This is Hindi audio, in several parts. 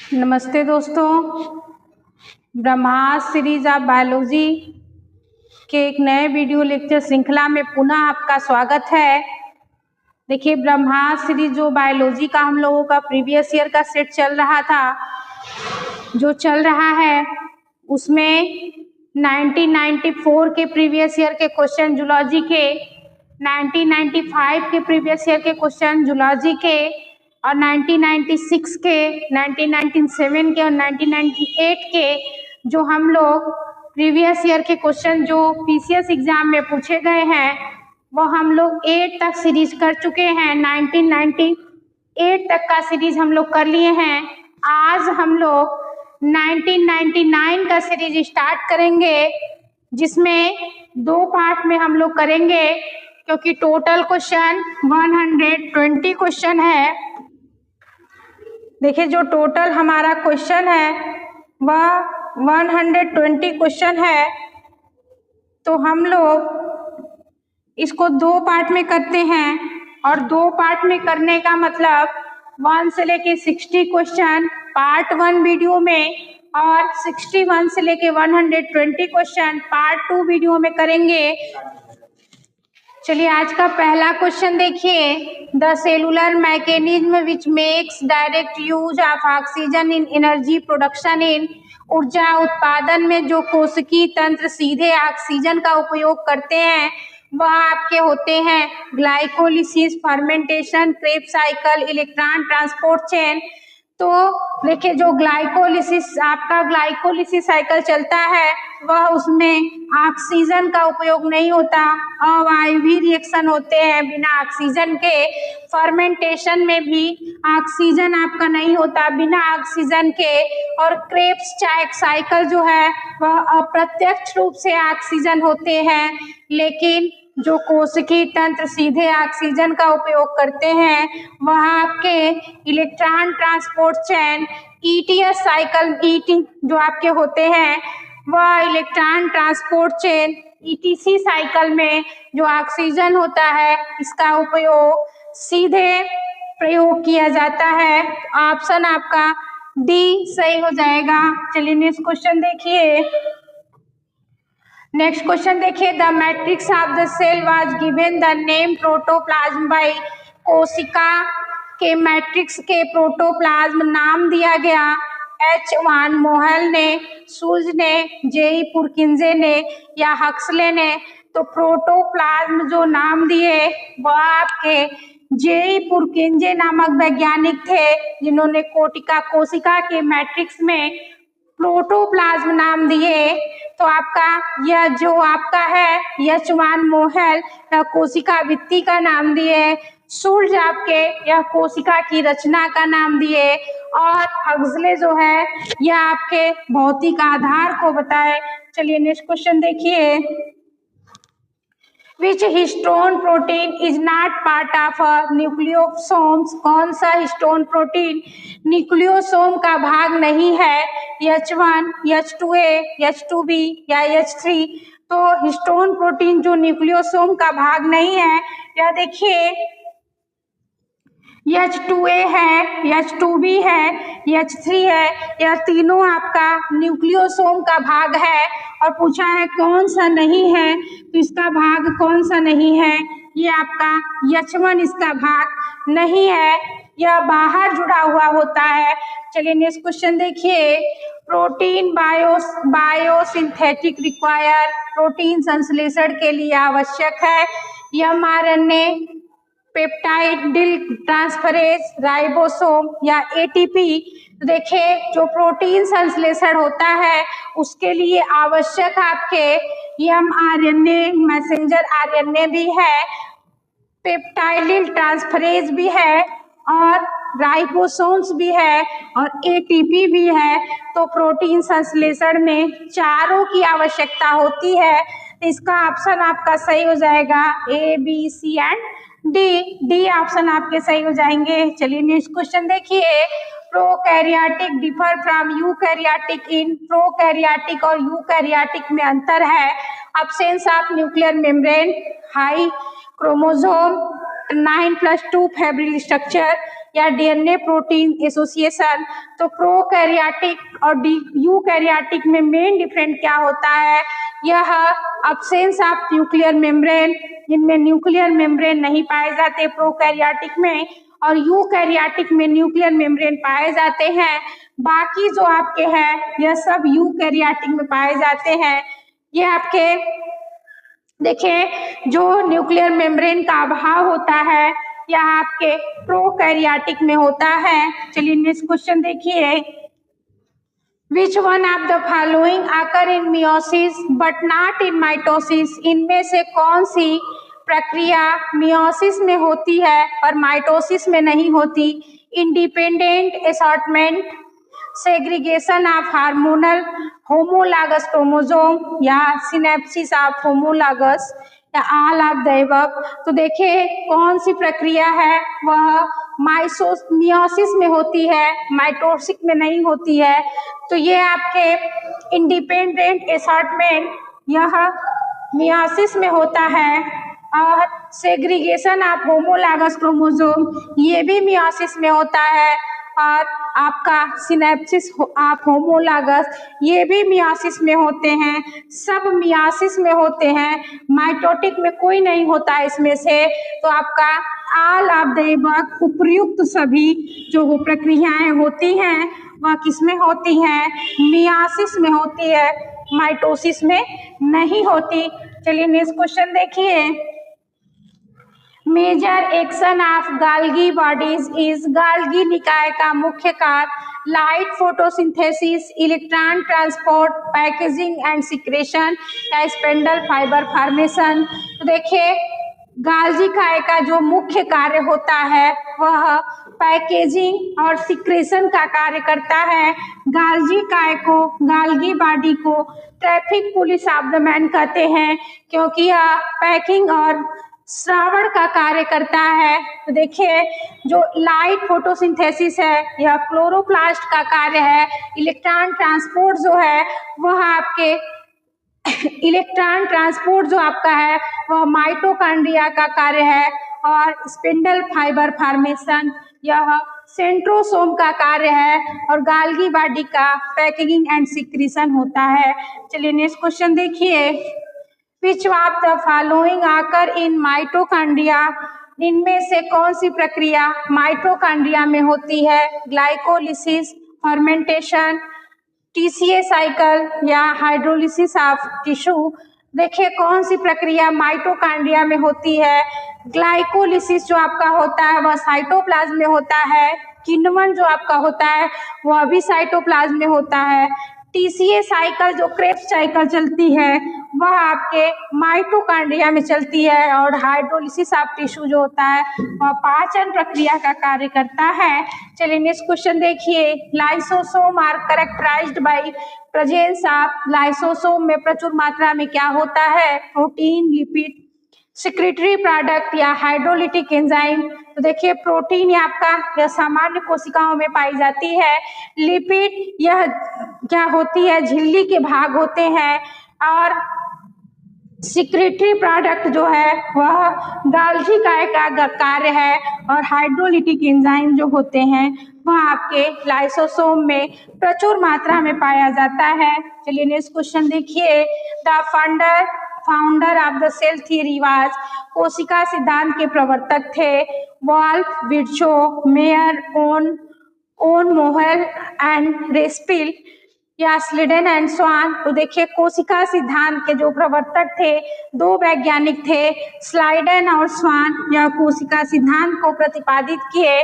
नमस्ते दोस्तों, ब्रह्मास्त्र सीरीज ऑफ बायोलॉजी के एक नए वीडियो लेक्चर श्रृंखला में पुनः आपका स्वागत है। देखिए, ब्रह्मास्त्र सीरीज जो बायोलॉजी का हम लोगों का प्रीवियस ईयर का सेट चल रहा था, जो चल रहा है उसमें 1994 के प्रीवियस ईयर के क्वेश्चन जूलॉजी के, 1995 के प्रीवियस ईयर के क्वेश्चन जूलॉजी के और 1996 के, 1997 के और 1998 के जो हम लोग प्रीवियस ईयर के क्वेश्चन जो पीसीएस एग्जाम में पूछे गए हैं वो हम लोग 8 तक सीरीज कर चुके हैं। 1998 तक का सीरीज हम लोग कर लिए हैं। आज हम लोग 1999 का सीरीज स्टार्ट करेंगे, जिसमें 2 पार्ट में हम लोग करेंगे, क्योंकि टोटल क्वेश्चन 120 क्वेश्चन है। देखिए, जो टोटल हमारा क्वेश्चन है वह 120 क्वेश्चन है, तो हम लोग इसको 2 पार्ट में करते हैं। और 2 पार्ट में करने का मतलब 1 से लेके 60 क्वेश्चन पार्ट 1 वीडियो में और 61 से लेके 120 क्वेश्चन पार्ट 2 वीडियो में करेंगे। चलिए, आज का पहला क्वेश्चन देखिए। The cellular mechanism which makes direct use of oxygen in energy production in, ऊर्जा उत्पादन में जो कोशिकीय तंत्र सीधे ऑक्सीजन का उपयोग करते हैं वह आपके होते हैं glycolysis, fermentation, Krebs cycle, electron transport chain. तो देखिए, जो ग्लाइकोलिसिस साइकिल चलता है वह उसमें ऑक्सीजन का उपयोग नहीं होता, अवायवीय रिएक्शन होते हैं बिना ऑक्सीजन के। फर्मेंटेशन में भी ऑक्सीजन आपका नहीं होता, बिना ऑक्सीजन के। और क्रेब्स साइकिल जो है वह अप्रत्यक्ष रूप से ऑक्सीजन होते हैं, लेकिन जो कोशिकीय तंत्र सीधे ऑक्सीजन का उपयोग करते हैं वह आपके electron transport chain ETS cycle, ET जो आपके होते हैं वह electron transport chain etc cycle में जो ऑक्सीजन होता है इसका उपयोग सीधे प्रयोग किया जाता है। ऑप्शन आपका डी सही हो जाएगा। चलिए, नेक्स्ट क्वेश्चन देखिए। नेक्स्ट क्वेश्चन देखिए। The matrix of the cell was given the name protoplasm by, कोशिका के मैट्रिक्स के प्रोटोप्लाज्म नाम दिया गया एच वान मोहेल ने, शुल्ज ने, जेई पुरकिंजे ने या हक्सले ने। तो प्रोटोप्लाज्म जो नाम दिए वह आपके जेई पुरकिंजे नामक वैज्ञानिक थे, जिन्होंने कोशिका के मैट्रिक्स में प्रोटोप्लाज्म नाम दिए। तो आपका यह जो आपका है एच वान मोहेल कोशिका भित्ति का नाम दिए, शुल्ज आपके यह कोशिका की रचना का नाम दिए, और हक्सले जो है यह आपके भौतिक आधार को बताए। चलिए, नेक्स्ट क्वेश्चन देखिए। Which histone protein is not part of nucleosomes, कौन सा हिस्टोन प्रोटीन न्यूक्लियोसोम का भाग नहीं है, H1, H2A, H2B या H3। तो हिस्टोन प्रोटीन जो न्यूक्लियोसोम का भाग नहीं है, यह देखिए H2A है, H2B है, H3 है, यह तीनों आपका न्यूक्लियोसोम का भाग है। और पूछा है कौन सा नहीं है, तो इसका भाग कौन सा नहीं है, ये आपका H1 इसका भाग नहीं है, यह बाहर जुड़ा हुआ होता है। चलिए, नेक्स्ट क्वेश्चन देखिए। प्रोटीन बायोसिंथेटिक रिक्वायर, प्रोटीन संश्लेषण के लिए आवश्यक है mRNA, पेप्टाइडिल ट्रांसफरेज, राइबोसोम या एटीपी। देखिए, जो प्रोटीन संश्लेषण होता है उसके लिए आवश्यक आपके mRNA, मैसेंजर आरएनए भी है, पेप्टाइडिल ट्रांसफरेज भी है और राइबोसोम्स भी है और एटीपी भी है। तो प्रोटीन संश्लेषण में चारों की आवश्यकता होती है। इसका ऑप्शन आपका सही हो जाएगा A, B, C and D option आपके सही हो जाएंगे। चलिए, नेक्स्ट क्वेश्चन देखिए। Prokaryotic differ from eukaryotic in, prokaryotic और यूकैरियोटिक में अंतर है। Absence of nuclear membrane, high chromosome, 9+2 fibril structure या डीएनए प्रोटीन एसोसिएशन। तो प्रोकैरियोटिक और यूकैरियोटिक में मेन डिफरेंट क्या होता है? यह अब्सेंस ऑफ न्यूक्लियर मेम्ब्रेन, इनमें न्यूक्लियर मेम्ब्रेन नहीं पाए जाते प्रोकैरियोटिक में, और यूकैरियोटिक में न्यूक्लियर मेम्ब्रेन पाए जाते हैं। बाकी जो आपके हैं यह सब यूकैरियोटिक में पाए जाते हैं। ये आपके देखिए जो न्यूक्लियर मेम्ब्रेन का अभाव होता है यह आपके प्रोकैरियोटिक में होता है। चलिए नेक्स्ट क्वेश्चन देखिए, which one of the following occur in meiosis but not in mitosis? इनमें से कौन सी प्रक्रिया मियोसिस में होती है और माइटोसिस में नहीं होती? Independent assortment, segregation of hormonal homologous chromosome, या सिनेप्सिस ऑफ होमोलॉगस, या ऑल ऑफ द अबव? तो देखिए कौन सी प्रक्रिया है वह मियोसिस में होती है, माइटोसिस में नहीं होती है। तो ये आपके इंडिपेंडेंट असॉर्टमेंट यह मियोसिस में होता है, और सेग्रीगेशन ऑफ होमोलॉगस क्रोमोसोम ये भी मियोसिस में होता है, और आपका सिनेप्सिस ऑफ होमोलॉगस ये भी मियोसिस में होते हैं। सब मियोसिस में होते हैं, माइटोटिक में कोई नहीं होता इसमें से। तो आपका ऑल ऑफ द अबव उपयुक्त सभी जो प्रक्रियाएं होती हैं वह किसमें होती हैं? मियोसिस में होती है, माइटोसिस में नहीं होती। चलिए नेक्स्ट क्वेश्चन देखिए, major action of Golgi bodies is? Golgi निकाय का मुख्य कार्य light photosynthesis, electron transport, packaging and secretion, या स्पेंडल फाइबर फॉर्मेशन। तो देखिए गाल्गी निकाय का जो मुख्य कार्य होता है वह पैकेजिंग और सिक्रेशन का कार्य करता है। गाल्गी निकाय को, गाल्गी बॉडी को traffic police of the man कहते हैं, क्योंकि यह पैकिंग और श्रावण का कार्य करता है। तो देखिए जो लाइट फोटोसिंथेसिस है यह क्लोरोप्लास्ट का कार्य है। इलेक्ट्रॉन ट्रांसपोर्ट जो है वह आपके इलेक्ट्रॉन ट्रांसपोर्ट जो आपका है वह माइटोकॉन्ड्रिया का कार्य है, और स्पिंडल फाइबर फॉर्मेशन यह सेंट्रोसोम का कार्य है, और गाल्गी बॉडी का पैकिंग एंड सिक्रीशन होता है। चलिए नेक्स्ट क्वेश्चन देखिए, Which of the following occur in mitochondria? इनमें से कौन सी प्रक्रिया माइटोकॉन्ड्रिया में होती है? ग्लाइकोलिसिस, फर्मेंटेशन, टीसीए साइकिल, या हाइड्रोलिसिस ऑफ टिश्यू? देखिए कौन सी प्रक्रिया माइटोकॉन्ड्रिया में होती है? ग्लाइकोलिसिस जो आपका होता है वह साइटोप्लाज्म में होता है। किण्वन जो आपका होता है वह भी साइटोप्लाज्म में होता है। टीसीए साइकिल जो क्रेब्स साइकिल चलती है वह आपके माइटोकॉन्ड्रिया में चलती है, और हाइड्रोलिसिस ऑफ टिश्यू जो होता है वह पाचन प्रक्रिया का कार्य करता है। चलिए नेक्स्ट क्वेश्चन देखिए, lysosome are characterised by presence of? Lysosome में प्रचुर मात्रा में क्या होता है? प्रोटीन, लिपिड, सिक्रेटरी प्रोडक्ट, या हाइड्रोलिटिक एंजाइम? तो देखिए प्रोटीन ये आपका यह सामान्य कोशिकाओं में पाई जाती है। लिपिड यह क्या होती है? झिल्ली के भाग होते हैं, और सिक्रेटरी प्रोडक्ट जो है वह गाल्गी निकाय का कार्य है, और हाइड्रोलिटिक एंजाइम जो होते हैं वह आपके लाइसोसोम में प्रचुर मात्रा में पाया जाता है। चलिए नेक्स्ट क्वेश्चन देखिए, the founder of the cell theory was? कोशिका सिद्धांत के प्रवर्तक थे Wolff, Virchow, Meyer, von Mohl and Raspail, या स्लीडन एंड स्वान? तो देखिए कोशिका सिद्धांत के जो प्रवर्तक थे दो वैज्ञानिक थे, स्लाइडन और स्वान, यह कोशिका सिद्धांत को प्रतिपादित किए।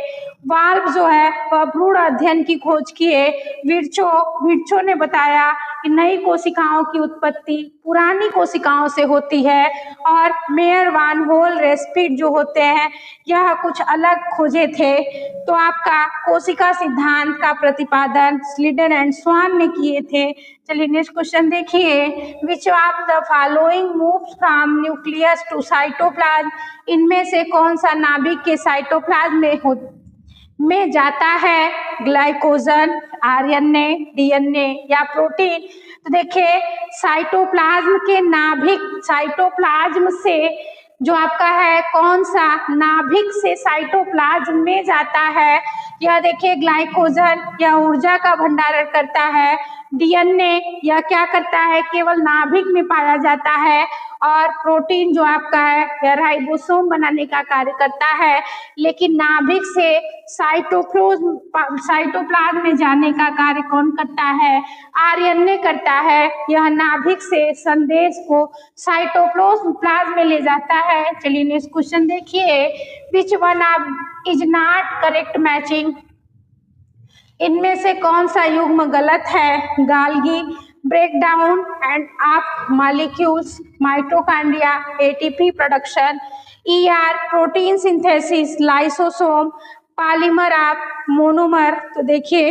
वाल्व जो है वह भ्रूण अध्ययन की खोज किए। विर्चो ने बताया कि नई कोशिकाओं की उत्पत्ति पुरानी कोशिकाओं से होती है, और मेयर, वान होल, रेस्पिड जो होते हैं यह कुछ अलग खोजे थे। तो आपका कोशिका सिद्धांत का प्रतिपादन स्लीडन एंड स्वान ने किए थे। चलिए नेक्स्ट क्वेश्चन देखिए, which of the following moves from nucleus to cytoplasm? इनमें से कौन सा नाभिक के साइटोप्लाज्म में जाता है? ग्लाइकोजन, आरएनए, डीएनए, या प्रोटीन? तो देखिए साइटोप्लाज्म के नाभिक साइटोप्लाज्म से जो आपका है कौन सा नाभिक से साइटोप्लाज्म में जाता है? यह देखिए ग्लाइकोजन या ऊर्जा का भंडारण करता है। डीएनए यह क्या करता है? केवल नाभिक में पाया जाता है। और प्रोटीन जो आपका है यह राइबोसोम बनाने का कार्य करता है, लेकिन नाभिक से साइटोप्लाज्म में जाने का कार्य कौन करता है? आरएनए करता है। यह नाभिक से संदेश को साइटोप्लाज्म में ले जाता है। चलिए नेक्स्ट क्वेश्चन देखिए, which one of is not correct matching? इनमें से कौन सा युग्म गलत है? Golgi breakdown and of molecules, mitochondria, ATP production, ER protein synthesis, lysosome, polymer of monomer. तो देखिए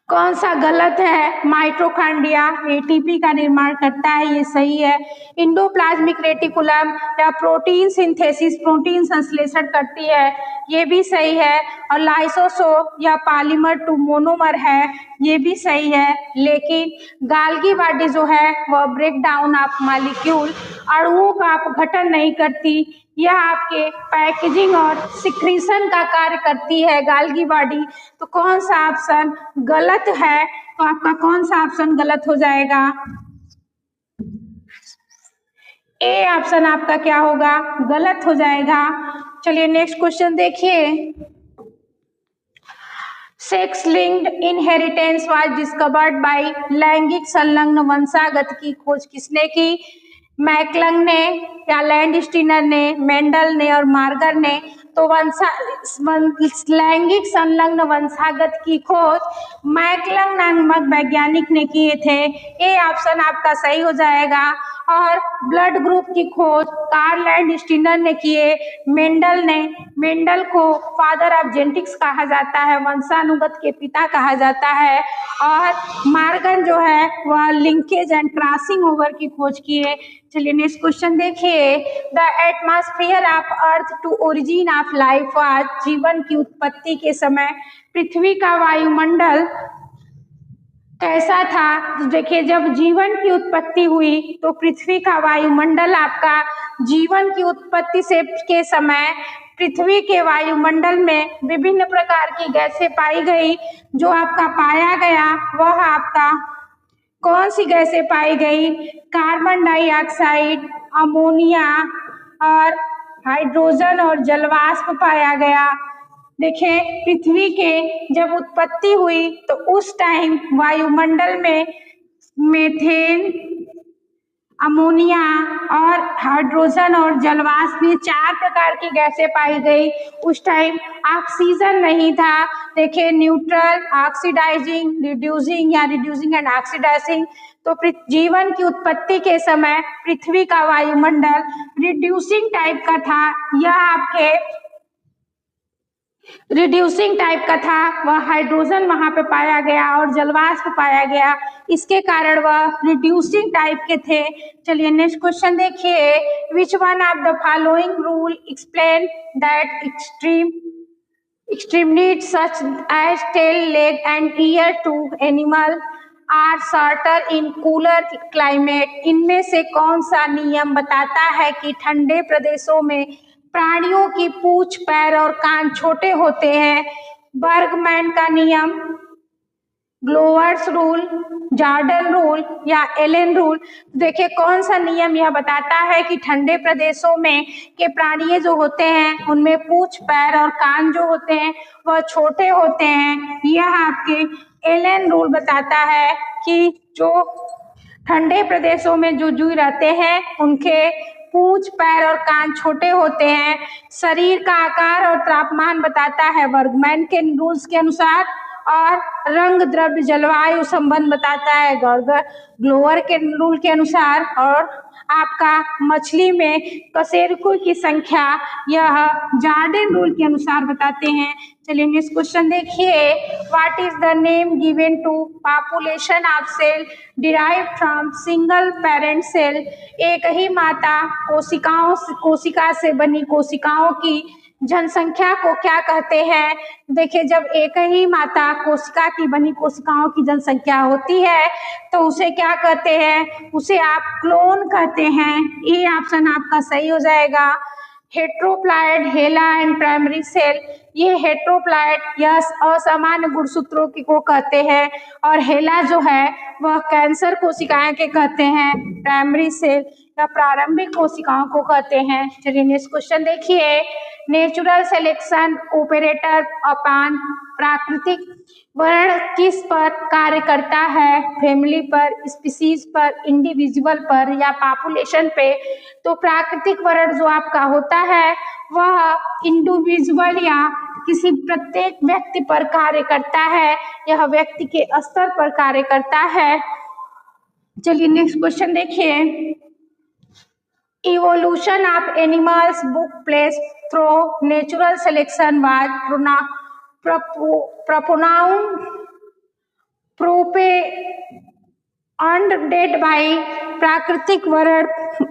कौन सा गलत है? माइटोकॉन्ड्रिया एटीपी का निर्माण करता है, ये सही है। इंडोप्लाज्मिक रेटिकुलम या प्रोटीन सिंथेसिस प्रोटीन संश्लेषण करती है, ये भी सही है। और लाइसोसोम या पॉलीमर टू मोनोमर है, ये भी सही है। लेकिन गाल्गी बॉडी जो है वह ब्रेक डाउन ऑफ मॉलिक्यूल, अणुओं का अपघटन नहीं करती, यह आपके पैकेजिंग और सिक्रीशन का कार्य करती है गाल्गी बॉडी। तो कौन सा ऑप्शन गलत है? तो आपका कौन सा ऑप्शन गलत हो जाएगा? ए ऑप्शन आपका क्या होगा? गलत हो जाएगा। चलिए नेक्स्ट क्वेश्चन देखिए, sex linked inheritance was discovered by लैंगिक संलग्न वंशागत की खोज किसने की? मैकलंग ने या लैंडस्टीनर ने, मेंडल ने और मार्गर ने? तो लैंगिक संलग्न वंशागत की खोज मैकलंग नामक वैज्ञानिक ने किए थे। ये ऑप्शन आपका सही हो जाएगा। और ब्लड ग्रुप की खोज कार्ल लैंडस्टीनर ने किए। मेंडल को फादर ऑफ जेनेटिक्स कहा जाता है, वंशानुगत के पिता कहा जाता है। और मार्गन जो है वह लिंकेज एंड क्रॉसिंग ओवर की खोज किए। चलिए नेक्स्ट क्वेश्चन देखिए, the atmosphere of earth to origin of life was, जीवन की उत्पत्ति के समय पृथ्वी का वायुमंडल कैसा था? देखिए जब जीवन की उत्पत्ति हुई तो पृथ्वी का वायुमंडल आपका जीवन की उत्पत्ति से के समय पृथ्वी के वायुमंडल में विभिन्न प्रकार की गैसें पाई गई। जो आपका पाया गया वह आपका कौन सी गैसें पाई गई? कार्बन डाइऑक्साइड, अमोनिया और हाइड्रोजन और जलवाष्प पाया गया। देखिए पृथ्वी के जब उत्पत्ति हुई तो उस टाइम वायुमंडल में मीथेन, अमोनिया और हाइड्रोजन और जलवाष्प, ये 4 प्रकार की गैसें पाई गई। उस टाइम ऑक्सीजन नहीं था। देखिए neutral, oxidising, reducing and oxidising. तो जीवन की उत्पत्ति के समय पृथ्वी का वायुमंडल रिड्यूसिंग टाइप का था। यह आपके रिड्यूसिंग टाइप का था, वह हाइड्रोजन वहां पे पाया गया और जलवाष्प पाया गया, इसके कारण वह रिड्यूसिंग टाइप के थे। चलिए नेक्स्ट क्वेश्चन देखिए, which one of the following rule explain that extremities such as tail, leg and ear to animal are shorter in cooler climate? इनमें से कौन सा नियम बताता है कि ठंडे प्रदेशों में प्राणियों की पूंछ, पैर और कान छोटे होते हैं? बर्गमैन का नियम, ग्लोवर्स रूल, जॉर्डन रूल या एलन रूल? देखिए कौन सा नियम यह बताता है कि ठंडे प्रदेशों में के प्राणी जो होते हैं उनमें पूंछ, पैर और कान जो होते हैं वह छोटे होते हैं? यह आपके एलन रूल बताता है कि जो ठंडे प्रदेशों में जो जीव रहते हैं उनके पूंछ, पैर और कान छोटे होते हैं। शरीर का आकार और तापमान बताता है बर्गमैन के रूल्स के अनुसार। और रंग, द्रव्य, जलवायु संबंध बताता है ग्लोवर के रूल के अनुसार। और आपका मछली में कशेरुकों की संख्या यह जॉर्डन रूल के अनुसार बताते हैं। चलिए नेक्स्ट क्वेश्चन देखिए, what is the name given to population of cell derived from single parent cell? एक ही माता कोशिका से बनी कोशिकाओं की जनसंख्या को क्या कहते हैं? देखिए, जब एक ही माता कोशिका की बनी कोशिकाओं की जनसंख्या होती है तो उसे क्या कहते हैं? उसे आप क्लोन कहते हैं। ये ऑप्शन आपका सही हो जाएगा। हेट्रोप्लाइड, हेला एंड प्राइमरी सेल, ये हेट्रोप्लाइड यह असामान्य गुणसूत्रों की को कहते हैं और हेला जो है वह कैंसर कोशिकाएं के कहते हैं। प्राइमरी सेल या प्रारंभिक कोशिकाओं को कहते हैं। चलिए नेक्स्ट क्वेश्चन देखिए। नेचुरल सिलेक्शन ऑपरेटर अपॉन प्राकृतिक वर्ण किस पर कार्य करता है? फैमिली पर, स्पीसीज पर, इंडिविजुअल पर या पॉपुलेशन पे? तो प्राकृतिक वर्ण जो आपका होता है वह इंडिविजुअल या किसी प्रत्येक व्यक्ति पर कार्य करता है। यह व्यक्ति के स्तर पर कार्य करता है। चलिए नेक्स्ट क्वेश्चन देखिए। Evolution of animals book place through natural selection was dead by प्राकृतिक वर्ण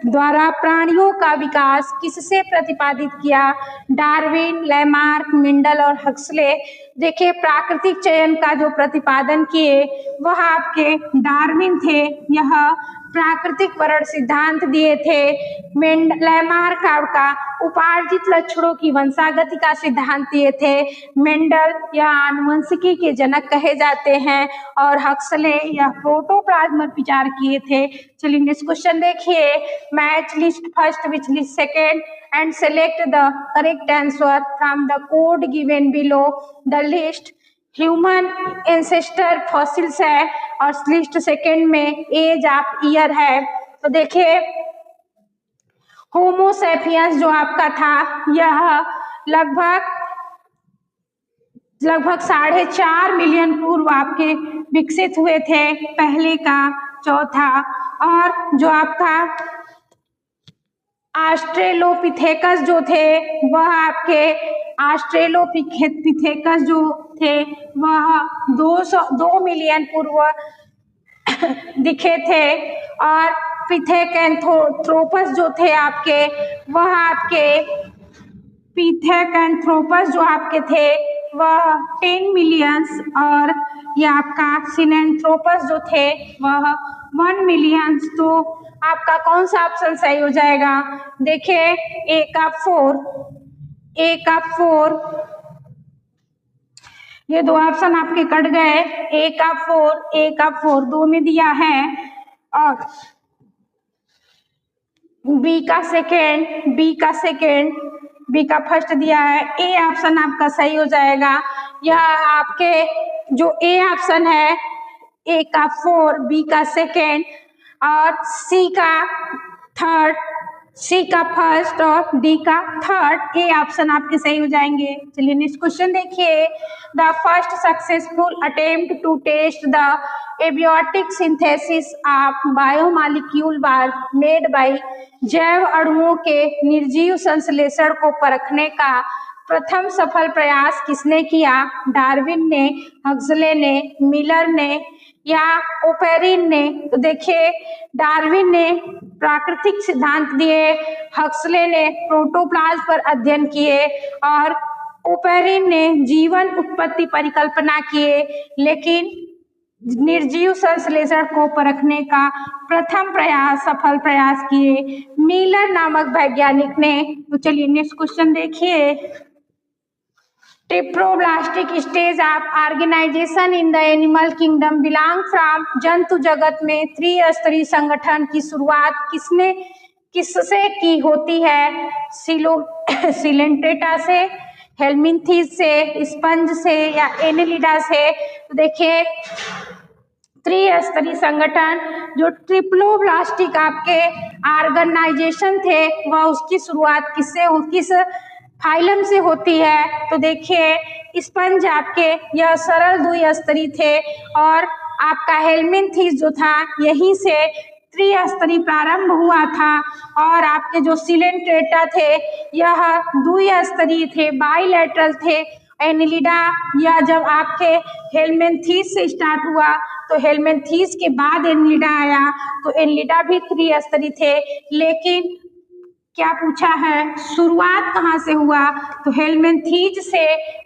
द्वारा प्राणियों का विकास किससे प्रतिपादित किया? डार्विन, लैमार्क, मेंडल और हक्सले। देखिए, प्राकृतिक चयन का जो प्रतिपादन किए वह आपके डार्विन थे। यह प्राकृतिक वर्ण सिद्धांत दिए थे। लैमार्क आपका उपार्जित लक्षणों की वंशागति का सिद्धांत दिए थे। मेंडल या आनुवंशिकी के जनक कहे जाते हैं और हक्सले या प्रोटोप्लाज्म पर विचार किए थे। चलिए नेक्स्ट क्वेश्चन देखिए। Match list first which list second and select the correct answer from the code given below. The list human ancestor fossils है और लिस्ट सेकेंड में एज ऑफ ईयर है। तो देखिए, होमोसेपियंस जो आपका था यह लगभग 4.5 मिलियन पूर्व आपके विकसित हुए थे, पहले का चौथा। और जो आपका ऑस्ट्रेलोपिथेकस जो थे वह आपके ऑस्ट्रेलोपिथेकस जो थे वह 2 मिलियन पूर्व दिखे थे। और पिथेकैंथ्रोपस जो थे आपके वह आपके पिथेकैंथ्रोपस जो आपके थे वह 10 मिलियंस और ये आपका सिनेंथ्रोपस जो थे वह 1 मिलियंस। तो आपका कौन सा ऑप्शन सही हो जाएगा? देखिए, ए का 4, ये दो ऑप्शन आपके कट गए। ए का 4 दो में दिया है और बी का सेकेंड, बी का फर्स्ट दिया है। ए ऑप्शन आपका सही हो जाएगा। यह आपके जो ए ऑप्शन है, ए का 4, बी का सेकेंड और सी का थर्ड, सी का फर्स्ट और डी का थर्ड, ए ऑप्शन आपके सही हो जाएंगे। चलिए नेक्स्ट क्वेश्चन देखिए। The first successful attempt to test the abiotic synthesis of biomolecule was made by. जैव अणुओं के निर्जीव संश्लेषण को परखने का प्रथम सफल प्रयास किसने किया? डार्विन ने, हक्सले ने, मिलर ने या ओपेरिन ने? तो देखिए, डार्विन ने प्राकृतिक सिद्धांत दिए, हक्सले ने प्रोटोप्लाज्म पर अध्ययन किए और ओपेरिन ने जीवन उत्पत्ति परिकल्पना किए, लेकिन निर्जीव संश्लेषण को परखने का प्रथम सफल प्रयास किए मिलर नामक वैज्ञानिक ने। तो चलिए नेक्स्ट क्वेश्चन देखिए। Triploblastic stage of organisation in the animal kingdom belong from. जंतु जगत में त्रिस्तरीय संगठन की शुरुआत किससे की होती है? सिलेंट्रेटा से, हेलमिंथीज से, स्पंज से या एनेलिडा से? तो देखिए, त्रिस्तरीय संगठन जो ट्रिप्लोब्लास्टिक आपके ऑर्गेनाइजेशन थे वह उसकी शुरुआत किस फाइलम से होती है? तो देखिए, स्पंज आपके यह सरल द्विस्तरीय थे और आपका हेलमिंथीज जो था यहीं से त्रिस्तरीय प्रारंभ हुआ था और आपके जो सिलेंट्रेटा थे यह द्विस्तरीय थे, बाइलेटरल थे। एनेलिडा या जब आपके हेलमिंथीज से स्टार्ट हुआ तो हेलमिंथीज के बाद एनेलिडा आया, तो एनेलिडा भी त्रिस्तरीय थे। लेकिन क्या पूछा है, शुरुआत कहाँ से हुआ, तो हेलमिंथीज से,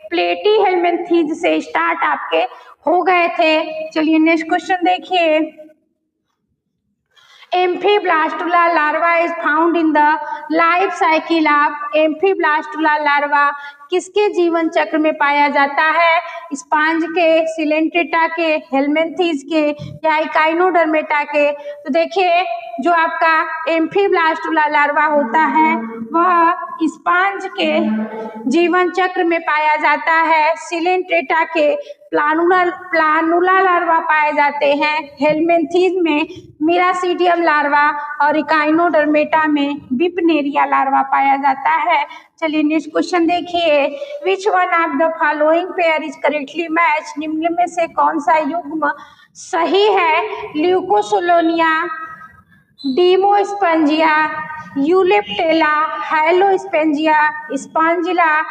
प्लेटी हेलमिंथीज से स्टार्ट आपके हो गए थे। चलिए नेक्स्ट क्वेश्चन देखिए। Amphiblastula larva is found in the life cycle of Amphiblastula larva किसके जीवन चक्र में पाया जाता है, स्पांज के, सिलेंट्रेटा के, हेलमिंथीज के या इकाइनोडर्मेटा के। तो देखिए जो आपका एम्फीब्लास्टुला लार्वा होता है वह स्पांज के जीवन चक्र में पाया जाता है, सिलेंट्रेटा के प्लानुला लार्वा पाए जाते हैं, हेलमिंथीज में मिरासीडियम लार्वा और इकाइनोडर्मेटा में बिपनेरिया लार्वा पाया जाता है। चलिए नेक्स्ट क्वेश्चन देखिए। Which one of the following pair is correctly match, निम्न में से कौन सा युग्म सही है, ल्यूकोसोलोनिया, डीमोस्पंजिया, यूलेप्टेला, हाइलोस्पेंजिया, स्पॉन्जिला,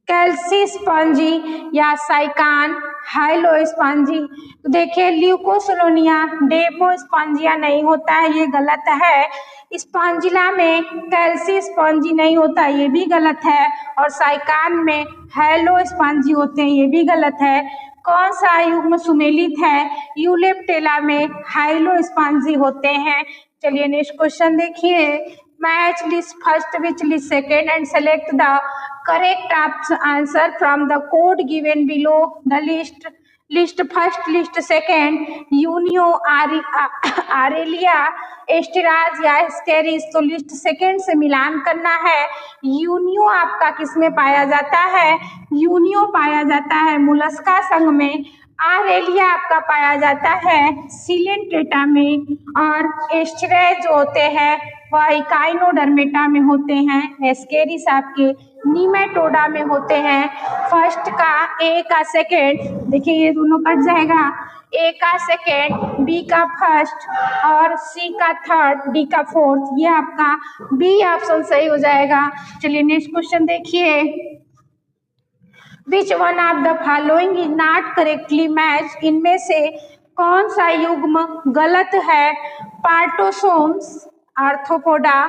कैल्सीस्पॉन्जी या साइकान हाइलोस्पॉन्जी। तो देखिए ल्यूकोसोलोनिया, डेमोस्पॉन्जिया नहीं होता है, ये गलत है। स्पॉन्जिला में कैल्सीस्पॉन्जी नहीं होता, ये भी गलत है। और साइकान में हाइलोस्पॉन्जी होते हैं, ये भी गलत है। कौन सा युग्म सुमेलित है, यूलेप्टेला में हाइलोस्पॉन्जी होते हैं। चलिए नेक्स्ट क्वेश्चन देखिए। Match list first which list second and select the correct answer from the code given below the list first, list second, Unio, Aurelia, Asterias या एस्केरिस। तो लिस्ट सेकेंड से मिलान करना है। यूनियो आपका किस में पाया जाता है, यूनियो पाया जाता है मोलस्का संघ में, आरेलिया आपका पाया जाता है सिलेंट्रेटा में, और एस्टेराज जो होते हैं वह इकाइनोडर्मेटा में होते हैं, एस्केरिस आपके नीमेटोडा में होते हैं। फर्स्ट का ए का सेकेंड, देखिए ये दोनों कट जाएगा, ए का सेकेंड, बी का फर्स्ट और सी का थर्ड, डी का फोर्थ, ये आपका बी ऑप्शन सही हो जाएगा। चलिए नेक्स्ट क्वेश्चन देखिए। Which one of the following is not correctly match, इनमें से कौन सा युग्म गलत है, पार्टोसोम्स, आर्थ्रोपोडा,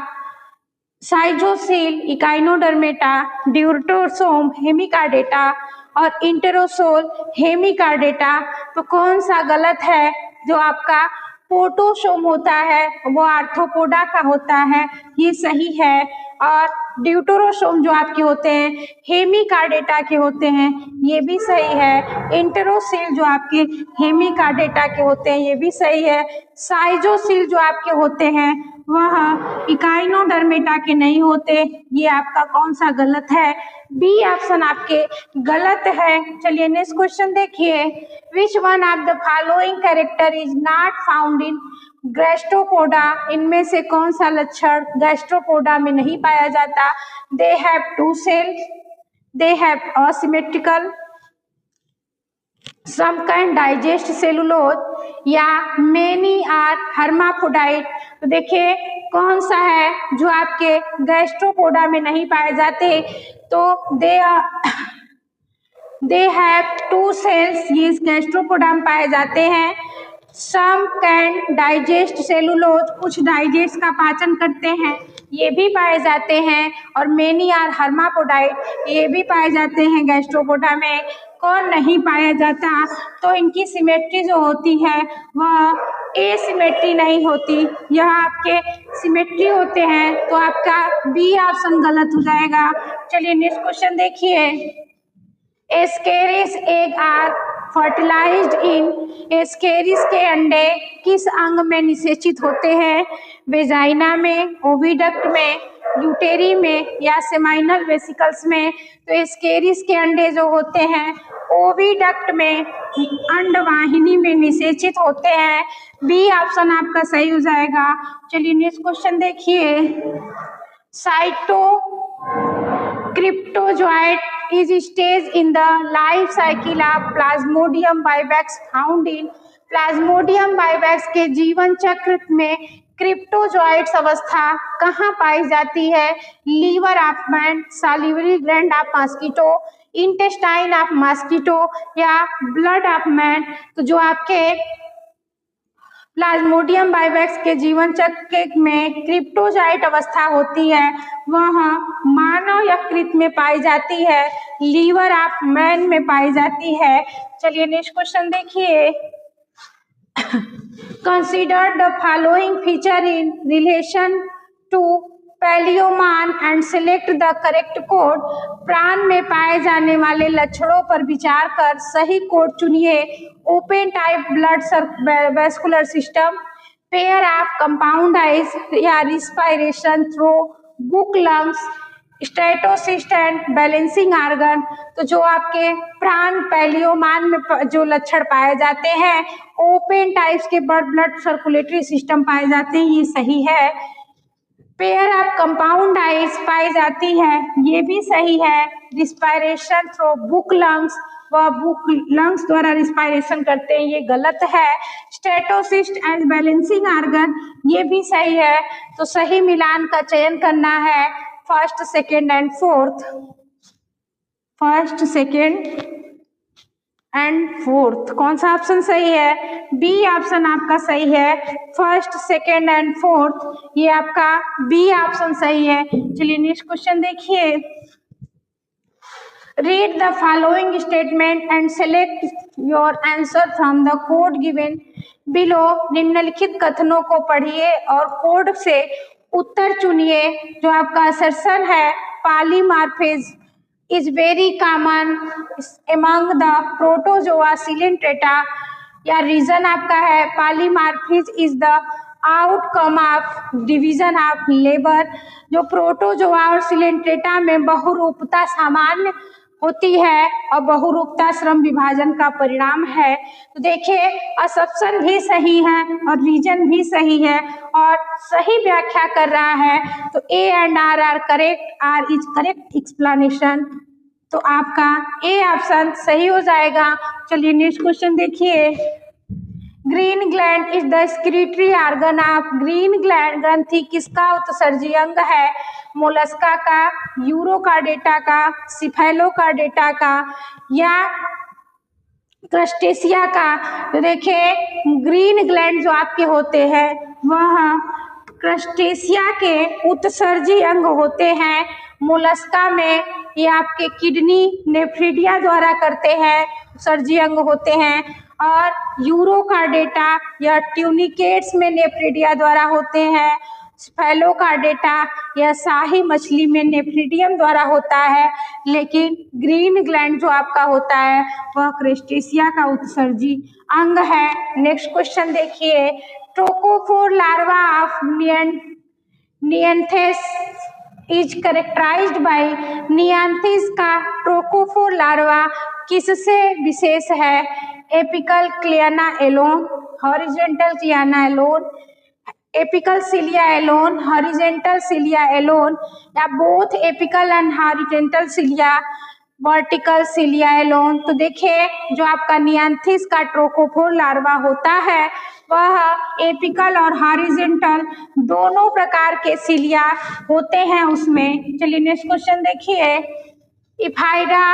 साइजोसील, इकाइनोडर्मेटा, ड्यूरोटोसोम, हेमिकार्डेटा और इंटेरोसोल, हेमिकार्डेटा। तो कौन सा गलत है, जो आपका पोटोसोम होता है वो आर्थ्रोपोडा का होता है, ये सही है। और ड्यूटोरोसोम जो आपके होते हैं हेमिकार्डेटा के होते हैं, ये भी सही है। इंटेरोसील जो आपके हेमिकार्डेटा के होते हैं, ये भी सही है। साइजोसील जो आपके होते हैं वह इकाइनोडर्मेटा के नहीं होते, ये आपका कौन सा गलत है, बी ऑप्शन आपके गलत है। चलिए नेक्स्ट क्वेश्चन देखिए। Which one of the following character is not found in Gastropoda, इनमें से कौन सा लक्षण गैस्ट्रोपोडा में नहीं पाया जाता, they have two cells, they have asymmetrical, some can digest cellulose या many are hermaphrodite। तो देखिए कौन सा है जो आपके गैस्ट्रोपोडा में नहीं पाए जाते, तो दे हैव टू सेल्स, ये गैस्ट्रोपोडा में पाए जाते हैं। सम कैन डाइजेस्ट सेलुलोज, कुछ डाइजेस्ट का पाचन करते हैं, ये भी पाए जाते हैं। और मेनी आर हर्मापोडाइट, ये भी पाए जाते हैं गैस्ट्रोपोडा में। कौन नहीं पाया जाता, तो इनकी सिमेट्री जो होती है वह ए सिमेट्री नहीं होती, यह आपके सिमेट्री होते हैं। तो आपका बी ऑप्शन गलत हो जाएगा। चलिए नेक्स्ट क्वेश्चन देखिए। Ascaris egg are fertilised in, Ascaris के अंडे किस अंग में निषेचित होते हैं, वेजाइना में, ओविडक्ट में, यूटेरी में या सेमाइनल वेसिकल्स में। तो एस्केरिस के अंडे जो होते हैं ओविडक्ट में, अंडवाहिनी में निषेचित होते हैं, बी ऑप्शन आपका सही हो जाएगा। चलिए नेक्स्ट क्वेश्चन देखिए। Cyto cryptozoite is stage in the life cycle of Plasmodium vivax found in, Plasmodium vivax के जीवन चक्र में क्रिप्टोजोइट्स अवस्था कहाँ पाई जाती है, liver of man, salivary gland of mosquito, intestine of mosquito या ब्लड ऑफ मैन। तो जो आपके प्लाज्मोडियम बाइवैक्स के जीवन चक्र में क्रिप्टोजाइट अवस्था होती है, वह मानव यकृत में पाई जाती है, लीवर ऑफ मैन में पाई जाती है। चलिए नेक्स्ट क्वेश्चन देखिए। Consider the following feature in relation to Palaemon and select the correct code. Prawn में पाए जाने वाले लक्षणों पर विचार कर सही कोड चुनिए। Open type blood vascular system, pair of compound eyes या respiration through book lungs, statocyst and balancing organ. तो जो आपके प्राण पैलियोमान में जो लक्षण पाए जाते हैं, ओपन टाइप्स के ब्लड सर्कुलेटरी सिस्टम पाए जाते हैं, ये सही है। पेयर ऑफ कंपाउंड आइज पाई जाती है, ये भी सही है। रिस्पायरेशन थ्रू बुक लंग्स, वह बुक लंग्स द्वारा रिस्पायरेशन करते हैं, ये गलत है। स्टेटोसिस्ट एंड बैलेंसिंग आर्गन, ये भी सही है। तो सही मिलान का चयन करना है first, second and fourth. First, second and fourth कौन सा ऑप्शन सही है? बी ऑप्शन आपका सही है। फर्स्ट, सेकेंड एंड फोर्थ, ये आपका बी ऑप्शन सही है। चलिए नेक्स्ट क्वेश्चन देखिए। Read the following statement and select your answer from the code given below. निम्नलिखित कथनों को पढ़िए और कोड से उत्तर चुनिए। जो आपका असर्शन है, polymorphism is very common among the protozoa coelenterata, या रीजन आपका है polymorphism is the outcome of division of labor। जो प्रोटोजोआ और सिलेंट्रेटा में बहुरूपता सामान्य होती है और बहुरूपता श्रम विभाजन का परिणाम है। तो देखिए असम्पशन भी सही है और रीजन भी सही है और सही व्याख्या कर रहा है। तो A and R are correct, R is correct explanation. तो आपका ए ऑप्शन सही हो जाएगा। चलिए नेक्स्ट क्वेश्चन देखिए। Green gland is the secretory organ of. Green gland ग्रंथि किसका उत्सर्जी अंग है? मोलस्का का, यूरोकार्डेटा का, सिफेलोकार्डेटा का या क्रस्टेशिया का? तो देखिए ग्रीन ग्लैंड जो आपके होते हैं वह क्रस्टेशिया के उत्सर्जी अंग होते हैं। मोलस्का में ये आपके किडनी नेफ्रिडिया द्वारा करते हैं, उत्सर्जी अंग होते हैं। और यूरोकार्डेटा या ट्यूनिकेट्स में नेफ्रिडिया द्वारा होते हैं। स्फेलोकार्डेटा या शाही मछली में नेफ्रिडियम द्वारा होता है। लेकिन ग्रीन ग्लैंड जो आपका होता है वह क्रस्टेशिया का उत्सर्जी अंग है। नेक्स्ट क्वेश्चन देखिए। Trochophore larva of Neanthes is characterized by. Neanthes का ट्रोकोफोर लार्वा किससे विशेष है? एपिकल क्लियाना एलोन, हॉरिजेंटल क्लियाना alone, apical cilia alone, horizontal cilia alone, या both apical and horizontal cilia, vertical cilia alone. तो देखिए जो आपका नियांथिस का ट्रोकोफोर लार्वा होता है वह एपिकल और हॉरिजेंटल दोनों प्रकार के सिलिया होते हैं उसमें। चलिए नेक्स्ट क्वेश्चन देखिए। Ephyra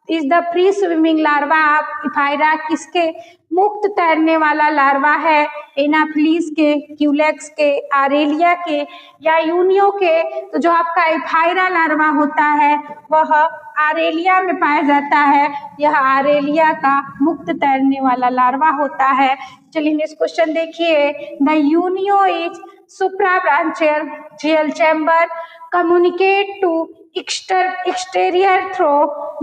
is the free swimming larva of. Ephyra किसके मुक्त तैरने वाला लार्वा है? एनाफिलीज के, क्यूलेक्स के, आरेलिया के या यूनियो के? तो जो आपका इफाइरा लार्वा होता है वह आरेलिया में पाया जाता है। यह आरेलिया का मुक्त तैरने वाला लार्वा होता है। चलिए नेक्स्ट क्वेश्चन देखिए। The Unio is suprabranchial chamber communicate to exterior through.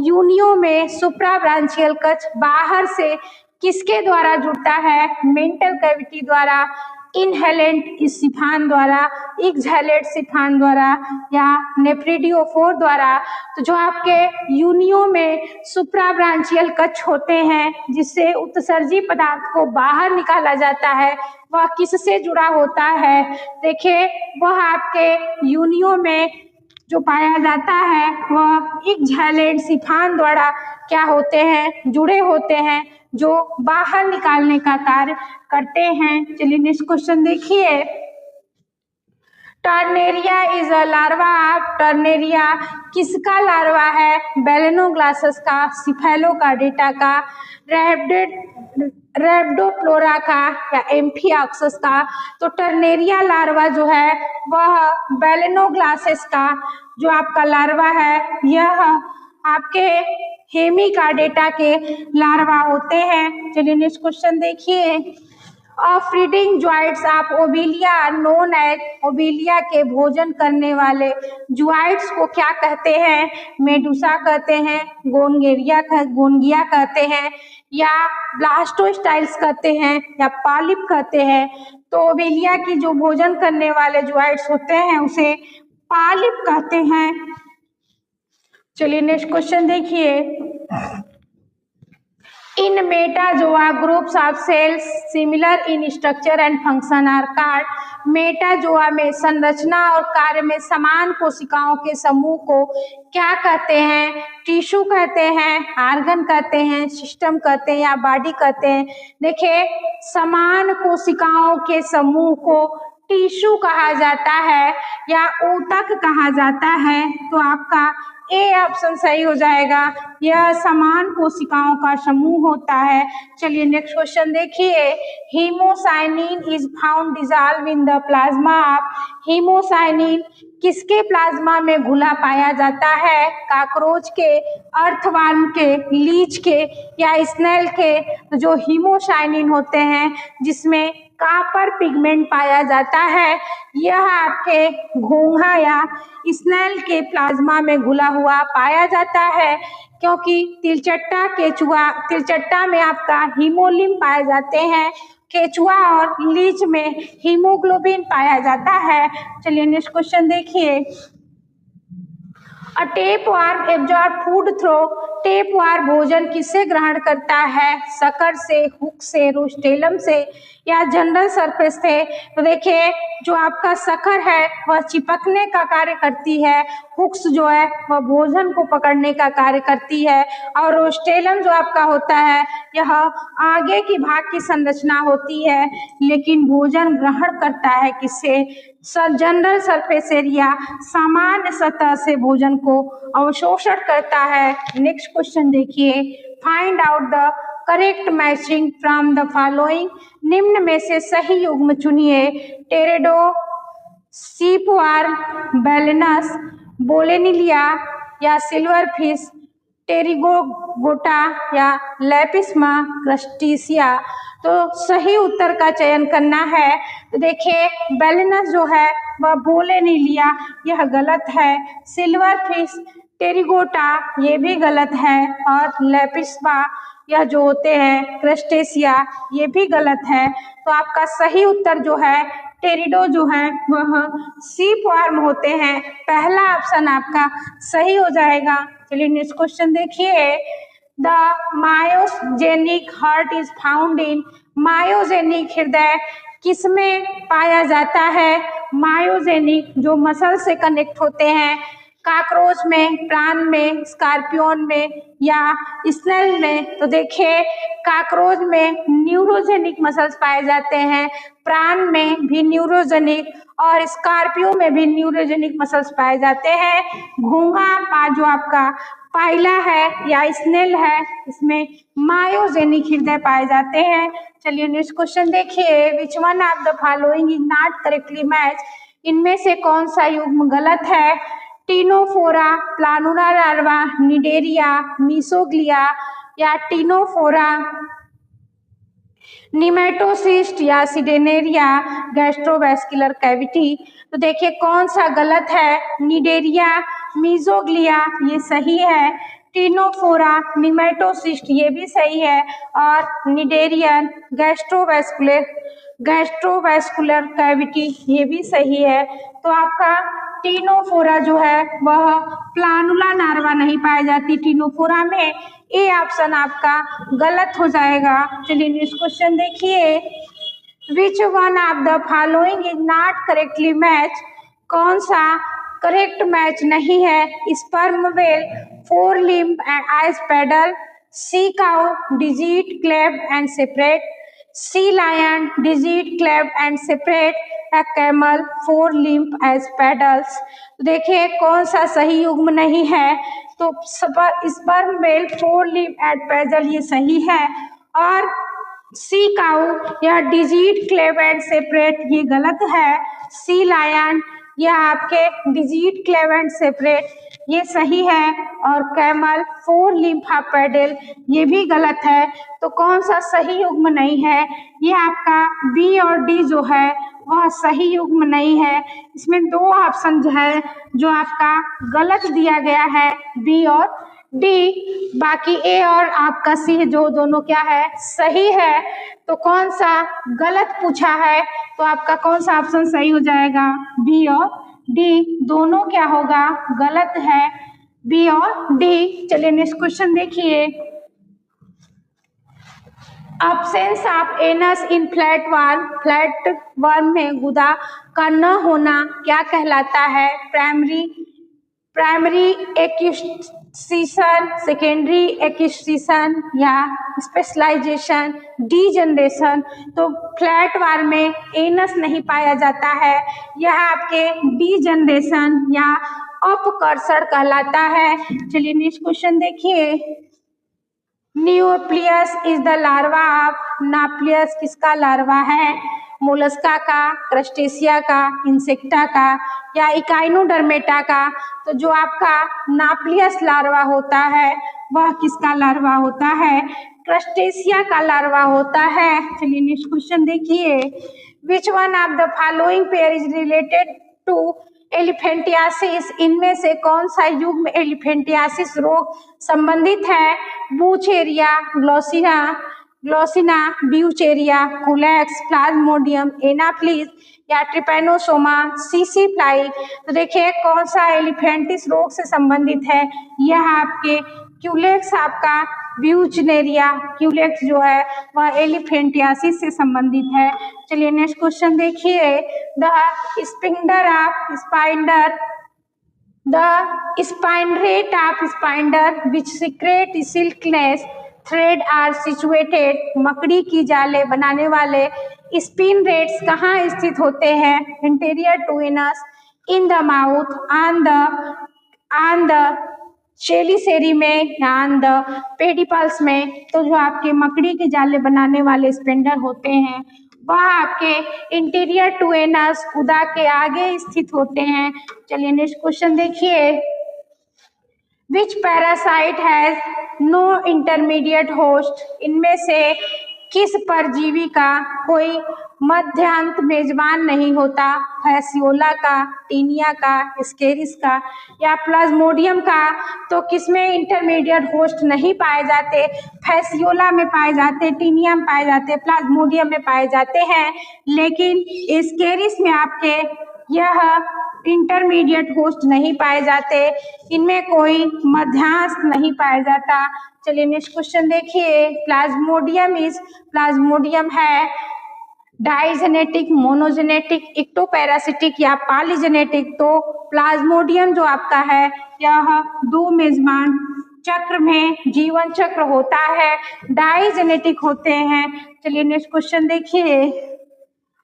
Unio में सुप्राब्रांचियल कक्ष बाहर से किसके द्वारा जुड़ता है? मेंटल कैविटी द्वारा, इनहेलेंट सिफान द्वारा, एक्सहेलेंट सिफान द्वारा या नेफ्रिडियोफोर द्वारा। तो जो आपके यूनियो में सुप्राब्रांचियल कक्ष होते हैं जिससे उत्सर्जी पदार्थ को बाहर निकाला जाता है वह किससे जुड़ा होता है? देखिए वह आपके यूनियो में जो पाया जाता है वह एक्सहेलेंट सिफान द्वारा क्या होते हैं? जुड़े होते हैं, जो बाहर निकालने का कार्य करते हैं। चलिए नेक्स्ट क्वेश्चन देखिए। टर्नेरिया इज अ लार्वा ऑफ। टर्नेरिया किसका लार्वा है? बेलेनोग्लासस का, सिफेलोकार्डेटा का, रेब्डोप्लोरा का या एम्फिऑक्सस का, तो टर्नेरिया लार्वा जो है वह बेलेनोग्लासेस का जो आपका लार्वा है यह आपके हेमिकार्डेटा के लार्वा होते हैं। चलिए नेक्स्ट क्वेश्चन देखिए। Feeding joints of Obelia known as, Obelia के भोजन करने वाले ज्वाइंट्स को क्या कहते हैं? मेडुसा कहते हैं, गोनगिया कहते हैं, या ब्लास्टोस्टाइल्स कहते हैं, या पॉलिप कहते हैं। तो ओबिलिया की जो भोजन करने वाले ज्वाइंट्स होते हैं उसे पॉलिप कहते हैं। चलिए नेक्स्ट क्वेश्चन देखिए। In metazoa groups of cells similar in structure and function are called. Metazoa में संरचना और कार्य में समान कोशिकाओं के समूह को क्या कहते हैं? टिश्यू कहते हैं, ऑर्गन कहते हैं, सिस्टम कहते हैं, या बॉडी कहते हैं। देखिए, समान कोशिकाओं के समूह को टिश्यू कहा जाता है या ऊतक कहा जाता है। तो आपका ए ऑप्शन सही हो जाएगा, यह समान कोशिकाओं का समूह होता है। चलिए नेक्स्ट क्वेश्चन देखिए। Haemocyanin is found dissolve in the plasma of. Haemocyanin किसके प्लाज्मा में घुला पाया जाता है? काकरोच के, अर्थवर्म के, लीच के, या स्नेल के। जो हीमोसाइनिन होते हैं जिसमें कॉपर पिगमेंट पाया जाता है यह आपके घोंघा या स्नेल के प्लाज्मा में घुला हुआ पाया जाता है, क्योंकि तिलचट्टा में आपका हीमोलिम पाए जाते हैं, केचुआ और लीच में हीमोग्लोबिन पाया जाता है। चलिए नेक्स्ट क्वेश्चन देखिए। Tapeworm absorb food through. Tapeworm भोजन किससे ग्रहण करता है? सकर से, हुक से, रोस्टेलम से, या जनरल सरफेस से। तो देखिए, जो आपका सकर है वह चिपकने का कार्य करती है, हुक्स जो है वह भोजन को पकड़ने का कार्य करती है, और रोस्टेलम जो आपका होता है यह आगे की भाग की संरचना होती है, लेकिन भोजन ग्रहण करता है किससे? जनरल सरफेस एरिया, सामान्य सतह से भोजन को अवशोषण करता है। नेक्स्ट क्वेश्चन देखिए। Find out the correct matching from the following. निम्न में से सही युग्म चुनिए। टेरेडो, सीपवार्म, बैलेनस, बोलेनिलिया, या सिल्वर फिश, टेरिगोगोटा, या लेपिस्मा क्रस्टेशिया। तो सही उत्तर का चयन करना है। तो देखिए, बैलेनस जो है वह बोलेनिलिया, यह गलत है। सिल्वर फिश, टेरिगोटा, ये भी गलत है, और लेपिस्मा यह जो होते हैं क्रस्टेशिया, ये भी गलत है। तो आपका सही उत्तर जो है टेरिडो जो है वह सीपवार्म होते हैं। पहला ऑप्शन आपका सही हो जाएगा। चलिए नेक्स्ट क्वेश्चन देखिए। The myogenic heart is found in. Myogenic हृदय किसमें पाया जाता है? मायोजेनिक जो मसल से कनेक्ट होते हैं, काकरोच में, प्राण में, स्कॉर्पियन में, या स्नेल में। तो देखिए, काकरोच में न्यूरोजेनिक मसल्स पाए जाते हैं, प्राण में भी न्यूरोजेनिक, और स्कॉर्पियो में भी न्यूरोजेनिक मसल्स पाए जाते हैं। घोंघा जो आपका पाइला है या स्नेल है, इसमें मायोजेनिक हृदय पाए जाते हैं। चलिए नेक्स्ट क्वेश्चन देखिए। Which one of the following is not correctly match. इनमें से कौन सा युग्म गलत है? टिनोफोरा, प्लानुला लार्वा, निडेरिया, मीसोग्लिया, या टिनोफोरा, निमेटोसिस्ट, या सिडेनेरिया गैस्ट्रोवेस्कुलर कैविटी। तो देखिए कौन सा गलत है? निडेरिया, मीसोग्लिया ये सही है, टिनोफोरा, निमेटोसिस्ट ये भी सही है, और निडेरियन गैस्ट्रोवेस्कुलर कैविटी ये भी सही है। तो आपका टिनोफोरा जो है वह प्लानुला लार्वा नहीं पाई जाती टिनोफोरा में। ए ऑप्शन आपका गलत हो जाएगा। चलिए नेक्स्ट क्वेश्चन देखिए। Which one of the following is not correctly match. कौन सा करेक्ट मैच नहीं है? Sperm whale, forelimb as paddle, sea cow digit clawed and separate, sea lion digit clawed and separate, या camel forelimb as paddles. देखिए कौन सा सही युग्म नहीं है? तो sperm whale, forelimb as paddle ये सही है, और सी काउ या डिजिट क्लेव एंड सेपरेट, ये गलत है। सी लायन यह आपके डिजिट क्लेव एंड सेपरेट, ये सही है। और कैमल फोर लिम्फा पेडल, ये भी गलत है। तो कौन सा सही युग्म नहीं है? ये आपका बी और डी जो है वह सही युग्म नहीं है। इसमें दो ऑप्शन जो है जो आपका गलत दिया गया है, बी और डी। बाकी ए और आपका सी जो दोनों क्या है, सही है। तो कौन सा गलत पूछा है? तो आपका कौन सा ऑप्शन सही हो जाएगा? बी और डी, दोनों क्या होगा? गलत है, बी और डी। चलिए नेक्स्ट क्वेश्चन देखिए। Absence of anus in flat worm में गुदा का न होना क्या कहलाता है? प्राइमरी एक्विजिशन, सेकेंडरी एक्विजिशन या स्पेशलाइजेशन, डीजनरेशन। तो फ्लैट वर्म में एनस नहीं पाया जाता है, यह आपके डीजनरेशन या अपकर्षण कहलाता है। चलिए नेक्स्ट क्वेश्चन देखिए। न्यूप्लियस इज द लार्वा ऑफ, नाप्लियस किसका लार्वा है? मोलस्का का, क्रस्टेशिया का, इंसेक्टा का या इकाइनोडर्मेटा का? तो जो आपका नाप्लियस लार्वा होता है वह किसका लार्वा होता है? क्रस्टेशिया का लार्वा होता है। चलिए नेक्स्ट क्वेश्चन देखिए। Which one of the following pair is related to elephantiasis, इनमें से कौन सा युग्म एलिफेंटियासिस रोग संबंधित है? बूचेरिया, ग्लोसिना, ब्यूचेरिया, कुलेक्स, प्लाज्मोडियम, एनाफ्लिस या ट्रिपैनोसोमा सीसीफ्लाई। तो देखिए कौन सा एलिफेंटिस रोग से संबंधित है? यह आपके क्यूलेक्स, आपका ब्यूचनेरिया क्यूलेक्स जो है वह एलिफेंटियासिस से संबंधित है। चलिए नेक्स्ट क्वेश्चन देखिए। The spinner of spider, the spinneret of spider which secrete silkiness thread are situated, मकड़ी की जाले बनाने वाले स्पिन रेट्स कहाँ स्थित होते हैं? Interior to anus, in the mouth, on the chelicerae में या ऑन द पेडिपल्स में। तो जो आपके मकड़ी के जाले बनाने वाले स्पेंडर होते हैं वह आपके इंटीरियर टू एनस, गुदा के आगे स्थित होते हैं। चलिए नेक्स्ट क्वेश्चन देखिए। Which parasite has no intermediate host, इनमें से किस परजीवी का कोई मध्यांत मेजबान नहीं होता? फैसियोला का, टीनिया का, स्केरिस का या प्लाज्मोडियम का? तो किसमें इंटरमीडिएट होस्ट नहीं पाए जाते? फैसियोला में पाए जाते, टीनिया में पाए जाते, प्लाज्मोडियम में पाए जाते हैं, लेकिन स्केरिस में आपके यह इंटरमीडिएट होस्ट नहीं पाए जाते, इनमें कोई मध्यांश नहीं पाया जाता। चलिए नेक्स्ट क्वेश्चन देखिए। प्लाज्मोडियम है डाइजेनेटिक, मोनोजेनेटिक, इक्टोपैरासिटिक या पॉलीजेनेटिक? तो प्लाज्मोडियम जो आपका है यह दो मेजबान चक्र में जीवन चक्र होता है, डाइजेनेटिक होते हैं। चलिए नेक्स्ट क्वेश्चन देखिए।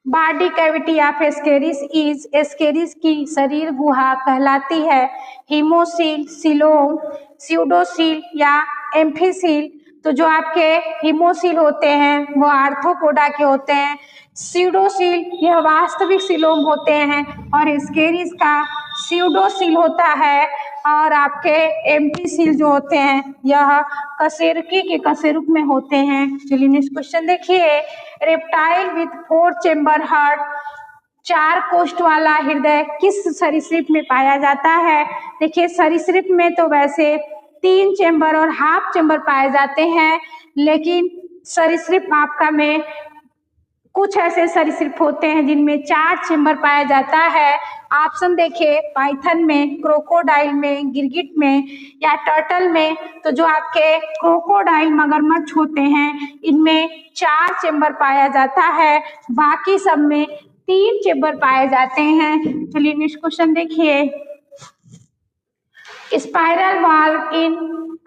Body cavity of Ascaris is, Ascaris की शरीर गुहा कहलाती है हीमोसील, सिलोम, स्यूडोसील या एम्फीसील? तो जो आपके हीमोसील होते हैं वो आर्थ्रोपोडा के होते हैं, स्यूडोसील यह वास्तविक सिलोम होते हैं और एस्केरिस का स्यूडोसील होता है, और आपके एम्फीसील जो होते हैं यह कशेरुकी के कशेरुक में होते हैं। चलिए नेक्स्ट क्वेश्चन देखिए। रेप्टाइल विथ 4 चेम्बर हार्ट, 4 कोष्ठ वाला हृदय किस सरीसृप में पाया जाता है? देखिए सरीसृप में तो वैसे 3 चेम्बर और हाफ चेम्बर पाए जाते हैं, लेकिन सरीसृप आपका में कुछ ऐसे सरीसृप होते हैं जिनमें 4 चेम्बर पाया जाता है। ऑप्शन देखिए, पाइथन में, क्रोकोडाइल में, गिरगिट में या टर्टल में। तो जो आपके क्रोकोडाइल मगरमच्छ होते हैं इनमें 4 चेम्बर पाया जाता है, बाकी सब में 3 चेम्बर पाए जाते हैं। चलिए नेक्स्ट क्वेश्चन देखिए। Spiral valve in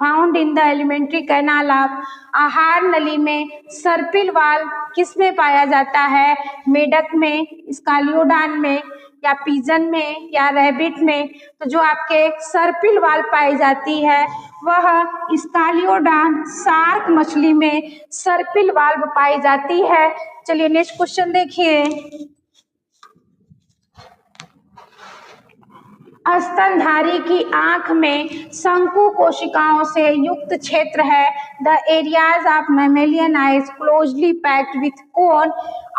found in the alimentary canal of, आहार नली में सर्पिल वाल्व किस में पाया जाता है? मेढक में, स्कालियोडान में या पिजन में या रैबिट में? तो जो आपके सर्पिल वाल्व पाई जाती है वह स्कालियोडान शार्क मछली में सर्पिल वाल्व पाई जाती है। चलिए नेक्स्ट क्वेश्चन देखिए। स्तनधारी की आंख में शंकु कोशिकाओं से युक्त क्षेत्र है। The areas of mammalian eyes closely packed with cone,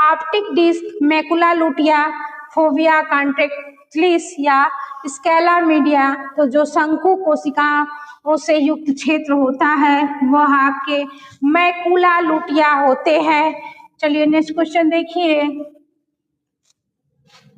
optic disc, macula lutea, fovea, contractilis या स्केला मीडिया। तो जो शंकु कोशिकाओं से युक्त क्षेत्र होता है वह आपके मैकुला लुटिया होते हैं। चलिए नेक्स्ट क्वेश्चन देखिए।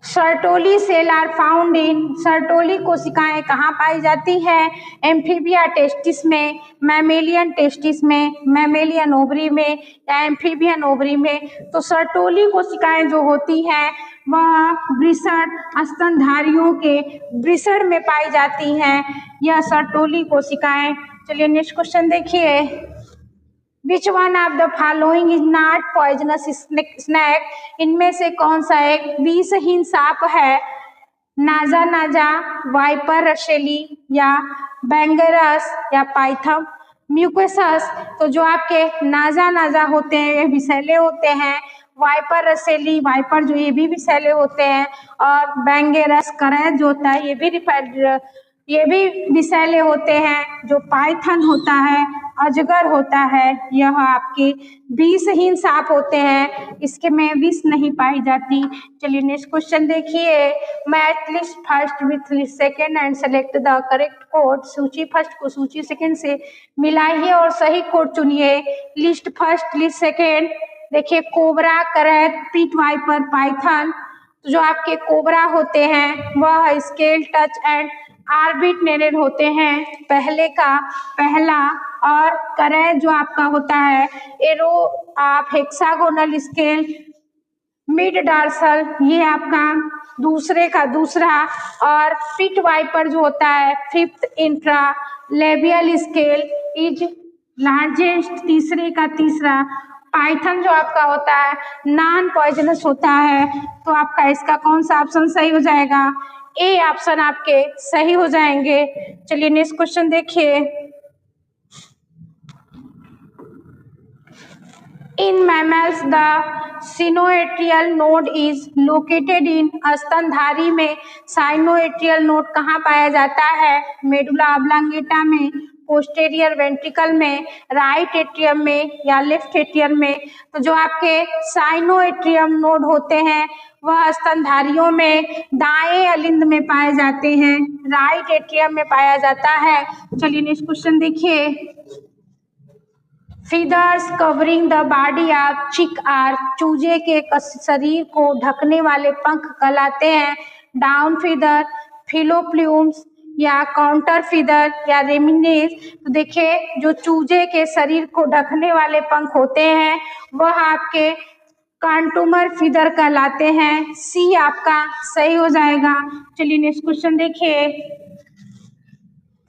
Sertoli cell are found in, Sertoli कोशिकाएं कहाँ पाई जाती है? एम्फीबिया टेस्टिस में, मैमेलियन टेस्टिस में, मैमेलियन ओवरी में या एम्फीबियन ओवरी में। तो सर्टोली कोशिकाएं जो होती हैं वह वृषण, स्तनधारियों के वृषण में पाई जाती हैं यह सर्टोली कोशिकाएं। चलिए नेक्स्ट क्वेश्चन देखिए। Which one of the following is not poisonous snake? इनमें से कौन सा एक विषहीन सांप है? नाजा नाजा, वाइपर रसेली या बैंगरस या पाइथम म्यूकोसस। तो जो आपके नाजा नाजा होते हैं ये विषैले होते हैं, वाइपर रसेली वाइपर जो ये भी विषैले होते हैं, और बैंगरस करैज जो होता है ये भी विषैले होते हैं। जो पाइथन होता है, अजगर होता है, यह आपके विषहीन सांप होते हैं, इसके में विष नहीं पाई जाती। चलिए नेक्स्ट क्वेश्चन देखिए। Match list first with list second and select the correct code. सूची फर्स्ट को सूची सेकेंड से मिलाइए और सही कोड चुनिए। List first, list second. देखिए cobra, krait, pit viper, python. तो जो आपके कोबरा होते हैं वह स्केल, टच एंड आर्बिट्रेटेड होते हैं, पहले का पहला। और करैट जो आपका होता है एरो आप हेक्सागोनल स्केल, मिड डार्सल ये आपका दूसरे का दूसरा। और पिट वाइपर जो होता है fifth intra labial scale is largest, तीसरे का तीसरा। पाइथन जो आपका होता है नॉन पॉइजनस होता है। तो आपका इसका कौन सा ऑप्शन सही हो जाएगा? ए ऑप्शन आपके सही हो जाएंगे। चलिए नेक्स्ट क्वेश्चन देखिए। In mammals the sinoatrial node is located in, स्तनधारी में साइनोएट्रियल नोड कहाँ पाया जाता है? मेडुला ऑब्लांगेटा में, पोस्टेरियर वेंट्रिकल में, राइट एट्रियम में या लेफ्ट एट्रियम में। तो जो आपके साइनोएट्रियम नोड होते हैं वह स्तनधारियों में दाएं अलिंद में पाए जाते हैं, राइट एट्रियम में पाया जाता है। चलिए नेक्स्ट क्वेश्चन देखिए। Feathers covering the body of चिक आर, चूजे के शरीर को ढकने वाले पंख कहलाते हैं। डाउन फीदर, फिलोप्ल्यूम्स या काउंटर फीदर या रेमिनेस। तो देखिए जो चूजे के शरीर को ढकने वाले पंख होते हैं वह आपके कांटूमर फीदर कहलाते हैं। सी आपका सही हो जाएगा। चलिए नेक्स्ट क्वेश्चन देखिए।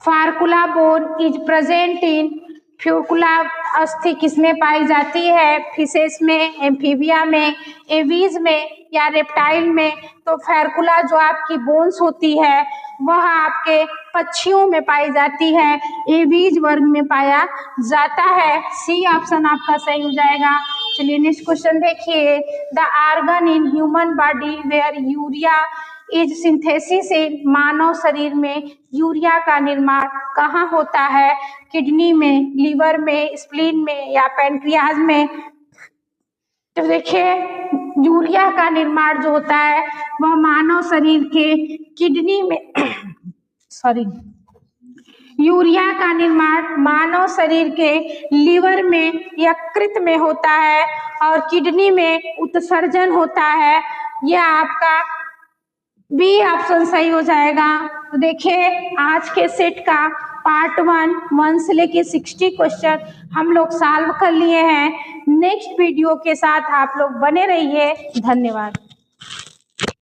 फार्कुला बोन इज प्रेजेंट इन, फ्यूकुला अस्थि किसमें पाई जाती है? फिशेस में, एम्फीबिया में, एवीज में या रेप्टाइल में। तो फैर्कुला जो आपकी बोन्स होती है वह आपके पक्षियों में पाई जाती है, एवीज वर्ग में पाया जाता है। सी ऑप्शन आपका सही हो जाएगा। चलिए नेक्स्ट क्वेश्चन देखिए। The organ in human body where urea is synthesis in, मानव शरीर में यूरिया का निर्माण कहाँ होता है? किडनी में, लीवर में, स्प्लीन में या पैंक्रियाज में। तो देखिए यूरिया का निर्माण जो होता है वह मानव शरीर के किडनी में यूरिया का निर्माण मानव शरीर के लीवर में, यकृत में होता है और किडनी में उत्सर्जन होता है। यह आपका बी ऑप्शन सही हो जाएगा। तो देखिए आज के सेट का पार्ट 1 से लेके 60 क्वेश्चन हम लोग सॉल्व कर लिए हैं। नेक्स्ट वीडियो के साथ आप लोग बने रहिए। धन्यवाद।